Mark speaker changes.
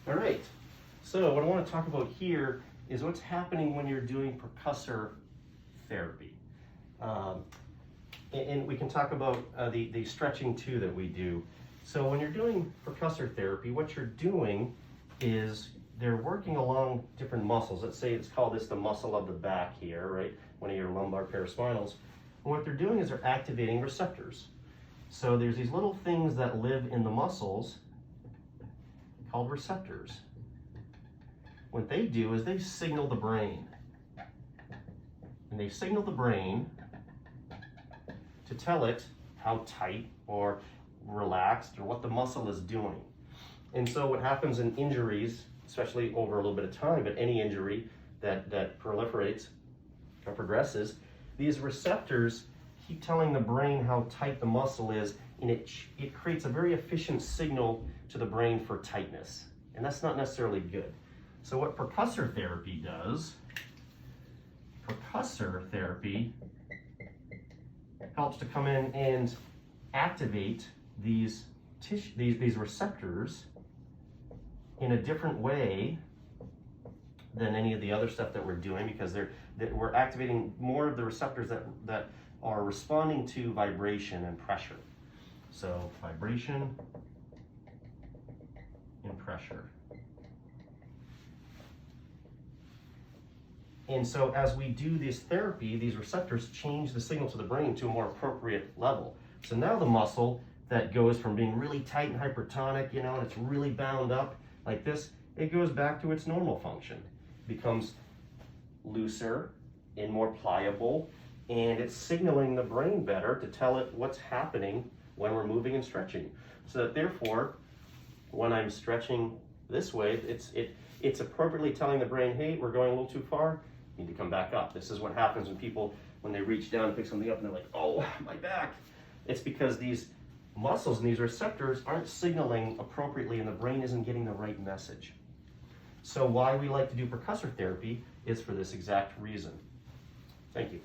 Speaker 1: All right, so what I want to talk about here is what's happening when you're doing percussor therapy. And we can talk about the stretching too that we do. So when you're doing percussor therapy, what you're doing is they're working along different muscles. Let's say it's called the muscle of the back here, right? One of your lumbar paraspinals. And what they're doing is they're activating receptors. So there's these little things that live in the muscles called receptors. What they do is they signal the brain. And they signal the brain to tell it how tight or relaxed or what the muscle is doing. And so what happens in injuries, especially over a little bit of time, but any injury that proliferates or progresses, these receptors keep telling the brain how tight the muscle is, and it creates a very efficient signal to the brain for tightness. And that's not necessarily good. So what percussor therapy does, percussor therapy helps to come in and activate these receptors in a different way than any of the other stuff that we're doing, because we're activating more of the receptors that are responding to vibration and pressure. So vibration and pressure. And so as we do this therapy, these receptors change the signal to the brain to a more appropriate level. So now the muscle that goes from being really tight and hypertonic, and it's really bound up like this, it goes back to its normal function. It becomes looser and more pliable, and it's signaling the brain better to tell it what's happening when we're moving and stretching. So that therefore, when I'm stretching this way, it's appropriately telling the brain, hey, we're going a little too far, you need to come back up. This is what happens when they reach down and pick something up and they're like, oh, my back. It's because these muscles and these receptors aren't signaling appropriately and the brain isn't getting the right message. So why we like to do percussor therapy is for this exact reason. Thank you.